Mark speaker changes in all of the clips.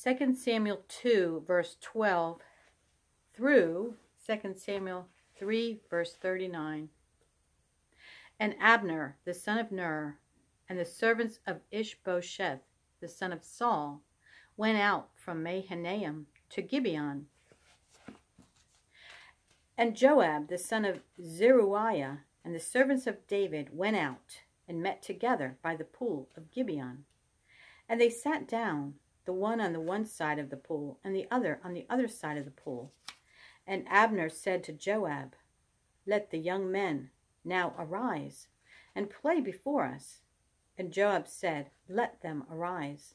Speaker 1: 2 Samuel 2, verse 12 through 2 Samuel 3, verse 39. And Abner, the son of Ner, and the servants of Ishbosheth, the son of Saul, went out from Mahanaim to Gibeon. And Joab, the son of Zeruiah, and the servants of David went out and met together by the pool of Gibeon. And they sat down, the one on the one side of the pool, and the other on the other side of the pool. And Abner said to Joab, "Let the young men now arise, and play before us." And Joab said, "Let them arise."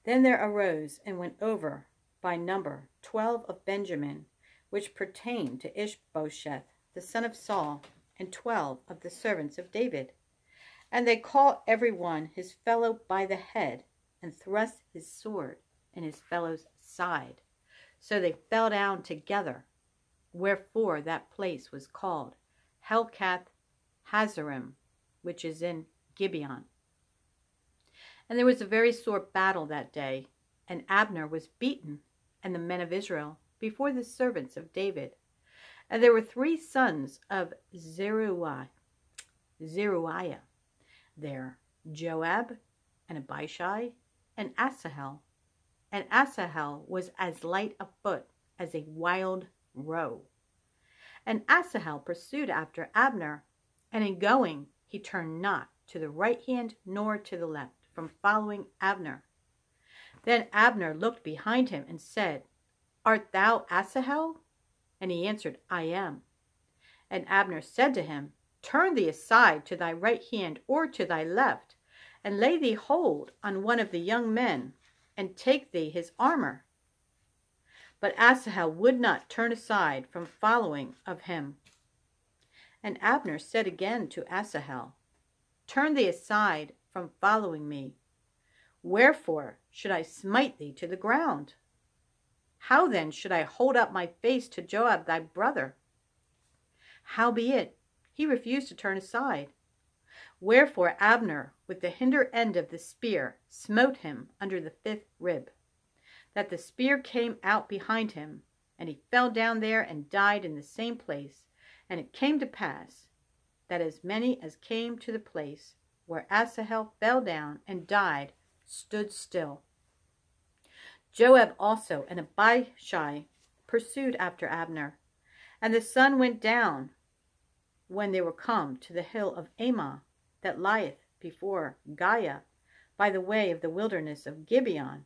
Speaker 1: Then there arose and went over by number 12 of Benjamin, which pertained to Ishbosheth, the son of Saul, and 12 of the servants of David. And they caught every one his fellow by the head, and thrust his sword in his fellow's side. So they fell down together, wherefore that place was called Helkath Hazarim, which is in Gibeon. And there was a very sore battle that day, and Abner was beaten, and the men of Israel, before the servants of David. And there were 3 sons of Zeruiah there, Joab, and Abishai, and Asahel. And Asahel was as light of foot as a wild roe. And Asahel pursued after Abner, and in going he turned not to the right hand nor to the left, from following Abner. Then Abner looked behind him and said, "Art thou Asahel?" And he answered, "I am." And Abner said to him, "Turn thee aside to thy right hand or to thy left, and lay thee hold on one of the young men, and take thee his armor." But Asahel would not turn aside from following of him. And Abner said again to Asahel, "Turn thee aside from following me. Wherefore should I smite thee to the ground? How then should I hold up my face to Joab thy brother?" Howbeit he refused to turn aside. Wherefore Abner with the hinder end of the spear smote him under the 5th rib, that the spear came out behind him, and he fell down there and died in the same place. And it came to pass that as many as came to the place where Asahel fell down and died stood still. Joab also and Abishai pursued after Abner. And the sun went down when they were come to the hill of Ammah, that lieth before Giah, by the way of the wilderness of Gibeon.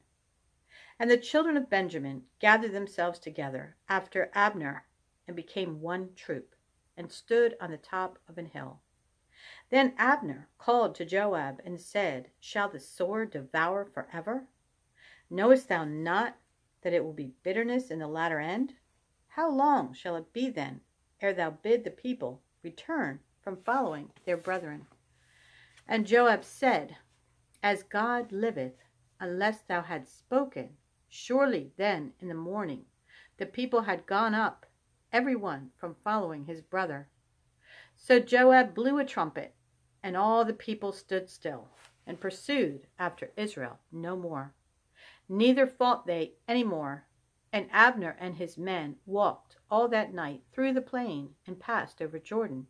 Speaker 1: And the children of Benjamin gathered themselves together after Abner, and became one troop, and stood on the top of an hill. Then Abner called to Joab and said, "Shall the sword devour forever? Knowest thou not that it will be bitterness in the latter end? How long shall it be then, ere thou bid the people return from following their brethren?" And Joab said, "As God liveth, unless thou hadst spoken, surely then in the morning the people had gone up, every one from following his brother." So Joab blew a trumpet, and all the people stood still, and pursued after Israel no more. Neither fought they any more. And Abner and his men walked all that night through the plain, and passed over Jordan,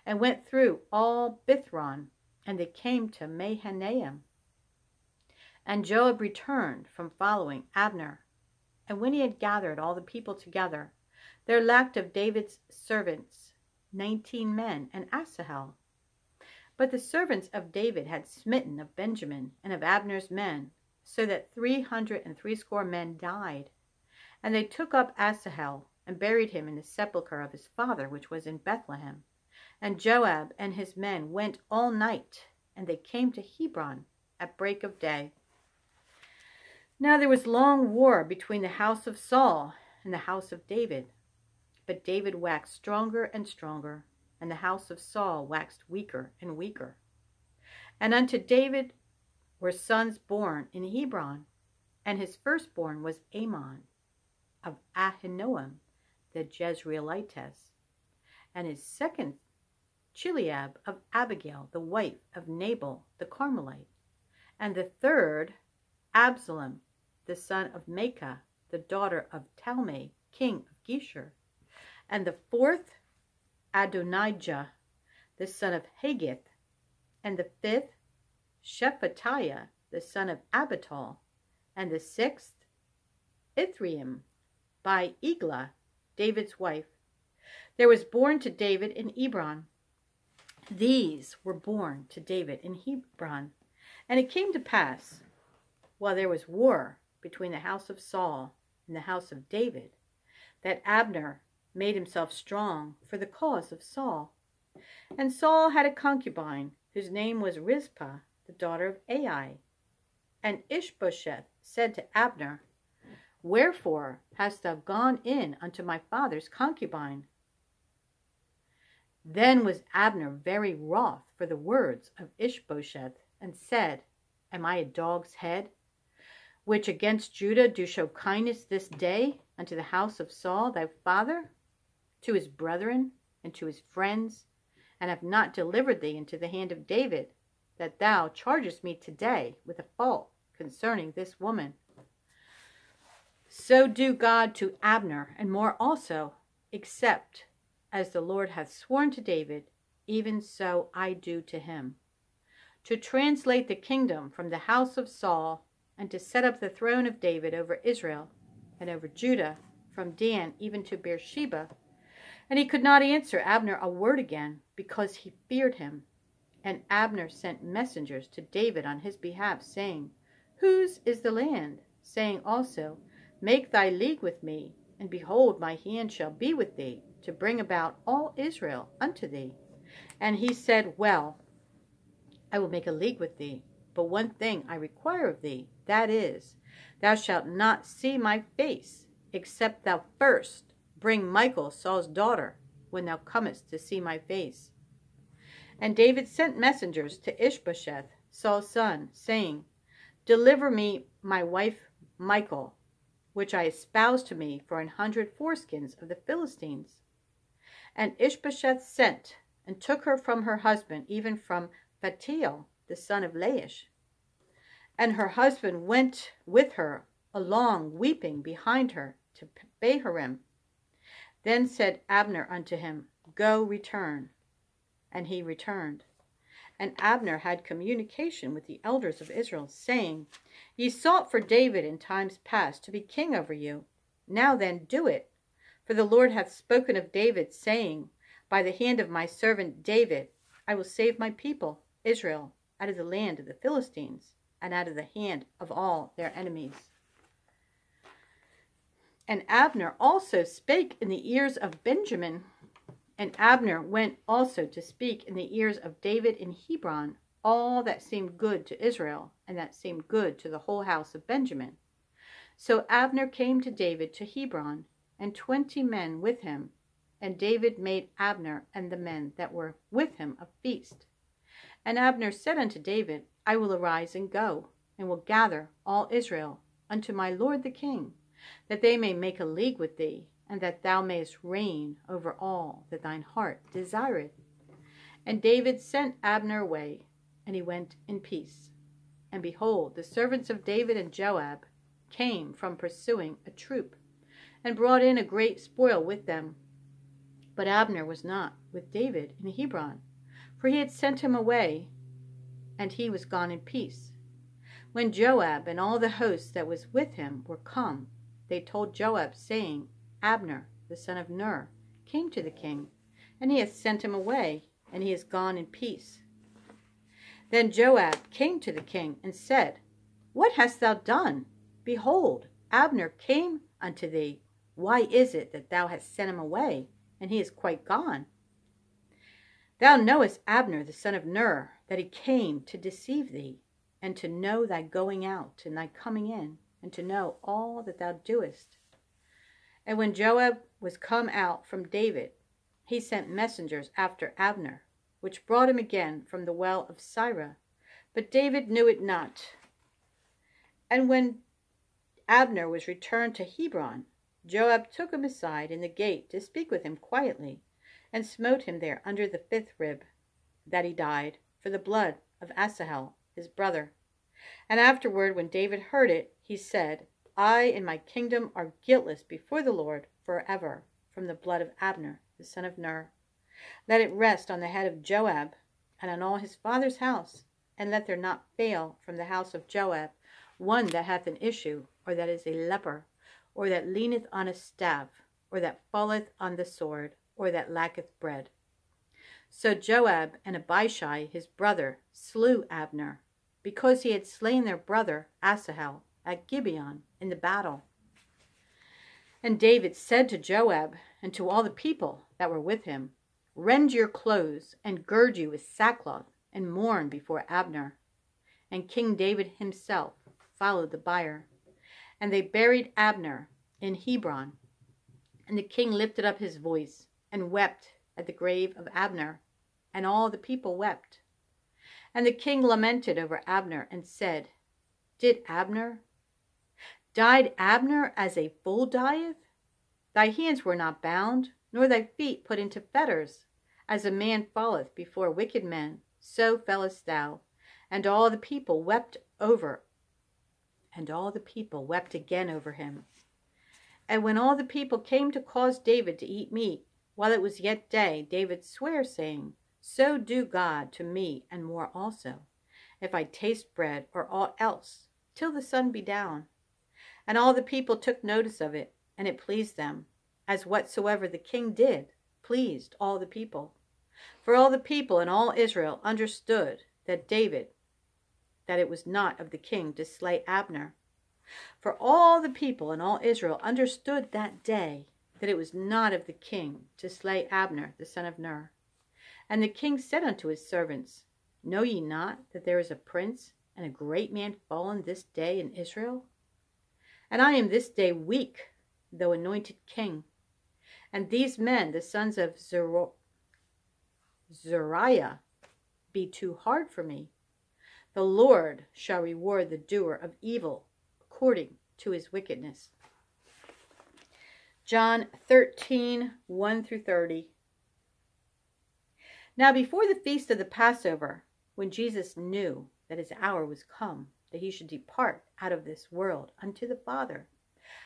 Speaker 1: and went through all Bithron, and they came to Mahanaim. And Joab returned from following Abner. And when he had gathered all the people together, there lacked of David's servants 19 men, and Asahel. But the servants of David had smitten of Benjamin and of Abner's men, so that 360 men died. And they took up Asahel, and buried him in the sepulchre of his father, which was in Bethlehem. And Joab and his men went all night, and they came to Hebron at break of day. Now there was long war between the house of Saul and the house of David. But David waxed stronger and stronger, and the house of Saul waxed weaker and weaker. And unto David were sons born in Hebron, and his firstborn was Amnon of Ahinoam the Jezreelitess, and his second Chileab of Abigail, the wife of Nabal the Carmelite, and the third Absalom, the son of Maacah, the daughter of Talmai, king of Geshur. And the fourth, Adonijah, the son of Haggith. And the fifth, Shephatiah, the son of Abital. And the sixth, Ithream, by Eglah, David's wife. There was born to David in Hebron. These were born to David in Hebron. And it came to pass, while there was war between the house of Saul and the house of David, that Abner made himself strong for the cause of Saul. And Saul had a concubine, whose name was Rizpah, the daughter of Ai. And Ishbosheth said to Abner, Wherefore hast thou gone in unto my father's concubine? Then was Abner very wroth for the words of Ishbosheth, and said, Am I a dog's head, which against Judah do show kindness this day unto the house of Saul thy father, to his brethren, and to his friends, and have not delivered thee into the hand of David, that thou chargest me today with a fault concerning this woman? So do God to Abner, and more also, except as the Lord hath sworn to David, even so I do to him, to translate the kingdom from the house of Saul, and to set up the throne of David over Israel and over Judah, from Dan even to Beersheba. And he could not answer Abner a word again, because he feared him. And Abner sent messengers to David on his behalf, saying, Whose is the land? Saying also, Make thy league with me, and behold, my hand shall be with thee, to bring about all Israel unto thee. And he said, Well, I will make a league with thee, but one thing I require of thee, that is, thou shalt not see my face, except thou first bring Michal, Saul's daughter, when thou comest to see my face. And David sent messengers to Ishbosheth, Saul's son, saying, Deliver me my wife Michal, which I espoused to me for 100 foreskins of the Philistines. And Ishbosheth sent, and took her from her husband, even from Phaltiel, the son of Laish. And her husband went with her along, weeping behind her, to Bahurim. Then said Abner unto him, Go, return. And he returned. And Abner had communication with the elders of Israel, saying, Ye sought for David in times past to be king over you. Now then do it. For the Lord hath spoken of David, saying, By the hand of my servant David I will save my people, Israel, out of the land of the Philistines, and out of the hand of all their enemies. And Abner also spake in the ears of Benjamin. And Abner went also to speak in the ears of David in Hebron all that seemed good to Israel, and that seemed good to the whole house of Benjamin. So Abner came to David to Hebron, and 20 men with him. And David made Abner and the men that were with him a feast. And Abner said unto David, I will arise and go, and will gather all Israel unto my lord the king, that they may make a league with thee, and that thou mayest reign over all that thine heart desireth. And David sent Abner away, and he went in peace. And behold, the servants of David and Joab came from pursuing a troop, and brought in a great spoil with them. But Abner was not with David in Hebron, for he had sent him away, and he was gone in peace. When Joab and all the host that was with him were come, they told Joab, saying, Abner, the son of Ner, came to the king, and he hath sent him away, and he is gone in peace. Then Joab came to the king, and said, What hast thou done? Behold, Abner came unto thee. Why is it that thou hast sent him away, and he is quite gone? Thou knowest Abner, the son of Ner, that he came to deceive thee, and to know thy going out and thy coming in, and to know all that thou doest. And when Joab was come out from David, he sent messengers after Abner, which brought him again from the well of Sirah. But David knew it not. And when Abner was returned to Hebron, Joab took him aside in the gate to speak with him quietly, and smote him there under the 5th rib, that he died, for the blood of Asahel his brother. And afterward, when David heard it, he said, I and my kingdom are guiltless before the Lord forever from the blood of Abner, the son of Ner. Let it rest on the head of Joab and on all his father's house, and let there not fail from the house of Joab one that hath an issue, or that is a leper, or that leaneth on a staff, or that falleth on the sword, or that lacketh bread. So Joab and Abishai his brother slew Abner, because he had slain their brother Asahel at Gibeon in the battle. And David said to Joab and to all the people that were with him, Rend your clothes, and gird you with sackcloth, and mourn before Abner. And King David himself followed the bier. And they buried Abner in Hebron. And the king lifted up his voice, and wept at the grave of Abner, and all the people wept. And the king lamented over Abner, and said, Died Abner as a fool dieth? Thy hands were not bound, nor thy feet put into fetters. As a man falleth before wicked men, so fellest thou. And all the people wept again over him. And when all the people came to cause David to eat meat, while it was yet day, David sware, saying, So do God to me, and more also, if I taste bread or aught else, till the sun be down. And all the people took notice of it, and it pleased them, as whatsoever the king did pleased all the people. For all the people and all Israel understood that it was not of the king to slay Abner. For all the people and all Israel understood that day that it was not of the king to slay Abner the son of Ner. And the king said unto his servants, Know ye not that there is a prince and a great man fallen this day in Israel? And I am this day weak, though anointed king. And these men, the sons of Zeruiah, be too hard for me. The Lord shall reward the doer of evil according to his wickedness. John 13, 1 through 30. Now before the feast of the Passover, when Jesus knew that his hour was come, that he should depart out of this world unto the Father,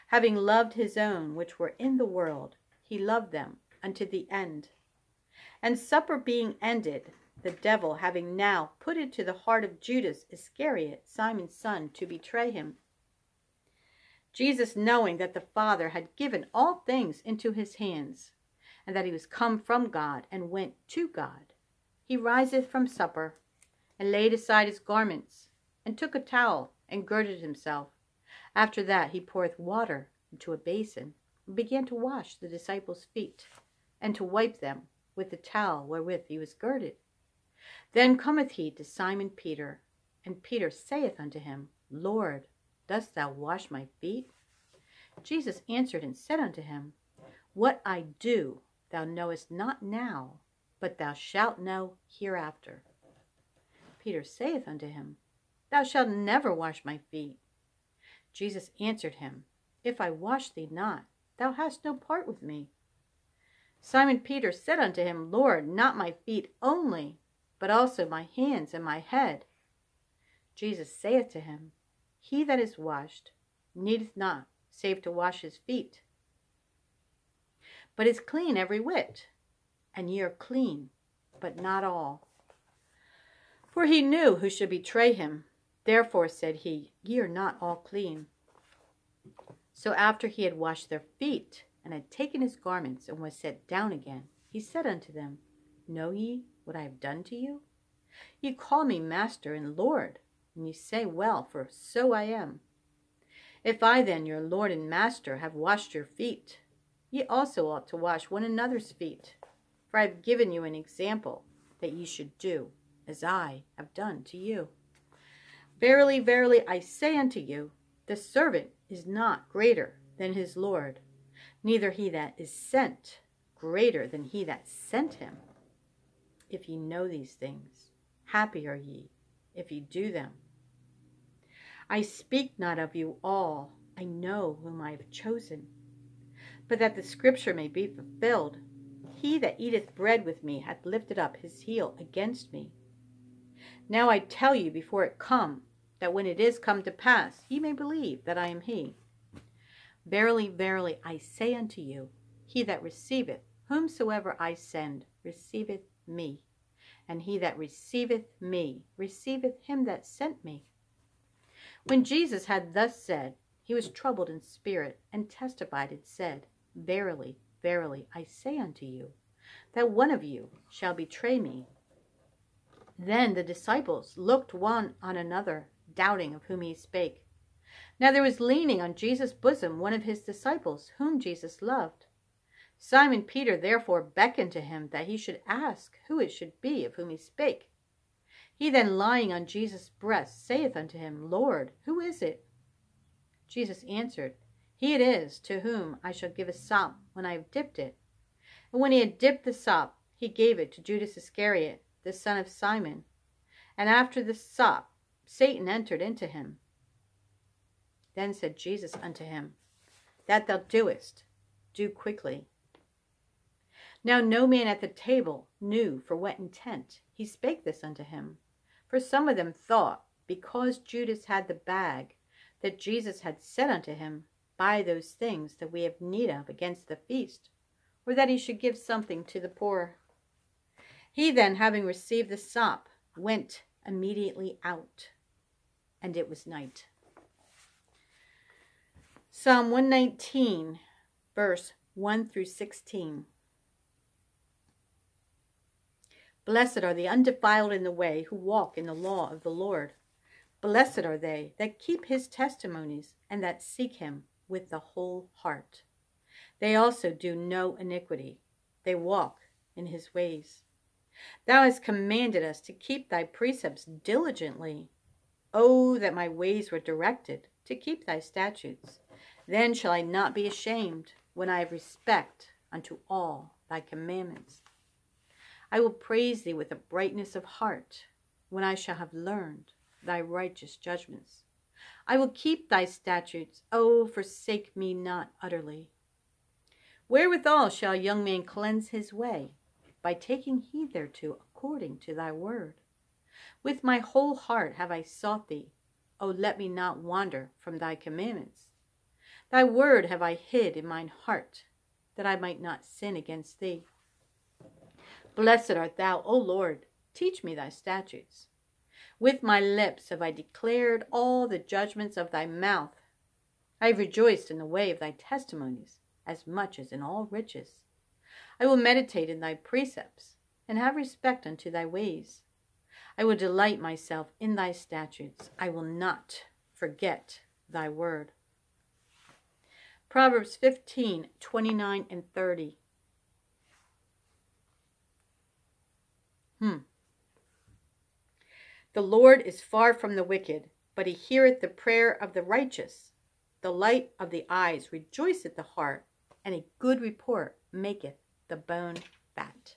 Speaker 1: having loved his own which were in the world, he loved them unto the end. And supper being ended, the devil having now put into the heart of Judas Iscariot, Simon's son, to betray him, Jesus, knowing that the Father had given all things into his hands, and that he was come from God and went to God, he riseth from supper, and laid aside his garments, and took a towel, and girded himself. After that he poureth water into a basin, and began to wash the disciples' feet, and to wipe them with the towel wherewith he was girded. Then cometh he to Simon Peter, and Peter saith unto him, Lord, dost thou wash my feet? Jesus answered and said unto him, What I do thou knowest not now, but thou shalt know hereafter. Peter saith unto him, Thou shalt never wash my feet. Jesus answered him, If I wash thee not, thou hast no part with me. Simon Peter said unto him, Lord, not my feet only, but also my hands and my head. Jesus saith to him, He that is washed needeth not save to wash his feet, but is clean every whit. And ye are clean, but not all. For he knew who should betray him. Therefore said he, Ye are not all clean. So after he had washed their feet, and had taken his garments, and was set down again, he said unto them, Know ye what I have done to you? Ye call me Master and Lord, and ye say well, for so I am. If I then, your Lord and Master, have washed your feet, ye also ought to wash one another's feet. For I have given you an example, that ye should do as I have done to you. Verily, verily, I say unto you, the servant is not greater than his Lord, neither he that is sent greater than he that sent him. If ye know these things, happy are ye if ye do them. I speak not of you all, I know whom I have chosen. But that the scripture may be fulfilled, he that eateth bread with me hath lifted up his heel against me. Now I tell you before it come, that when it is come to pass, ye may believe that I am he. Verily, verily, I say unto you, he that receiveth whomsoever I send receiveth me, and he that receiveth me receiveth him that sent me. When Jesus had thus said, he was troubled in spirit, and testified and said, Verily, verily, I say unto you, that one of you shall betray me. Then the disciples looked one on another, doubting of whom he spake. Now there was leaning on Jesus' bosom one of his disciples, whom Jesus loved. Simon Peter therefore beckoned to him that he should ask who it should be of whom he spake. He then, lying on Jesus' breast, saith unto him, Lord, who is it? Jesus answered, He it is to whom I shall give a sop when I have dipped it. And when he had dipped the sop, he gave it to Judas Iscariot, the son of Simon. And after the sop, Satan entered into him. Then said Jesus unto him, That thou doest, do quickly. Now no man at the table knew for what intent he spake this unto him. For some of them thought, because Judas had the bag, that Jesus had said unto him, Buy those things that we have need of against the feast, or that he should give something to the poor. He then, having received the sop, went immediately out, and it was night. Psalm 119, verse 1 through 16. Blessed are the undefiled in the way, who walk in the law of the Lord. Blessed are they that keep his testimonies, and that seek him with the whole heart. They also do no iniquity. They walk in his ways. Thou hast commanded us to keep thy precepts diligently. Oh, that my ways were directed to keep thy statutes. Then shall I not be ashamed, when I have respect unto all thy commandments. I will praise thee with a brightness of heart, when I shall have learned thy righteous judgments. I will keep thy statutes. Oh, forsake me not utterly. Wherewithal shall a young man cleanse his way? By taking heed thereto according to thy word. With my whole heart have I sought thee. O let me not wander from thy commandments. Thy word have I hid in mine heart, that I might not sin against thee. Blessed art thou, O Lord, teach me thy statutes. With my lips have I declared all the judgments of thy mouth. I have rejoiced in the way of thy testimonies, as much as in all riches. I will meditate in thy precepts, and have respect unto thy ways. I will delight myself in thy statutes. I will not forget thy word. Proverbs 15, 29 and 30. The Lord is far from the wicked, but he heareth the prayer of the righteous. The light of the eyes rejoiceth the heart, and a good report maketh the bone fat.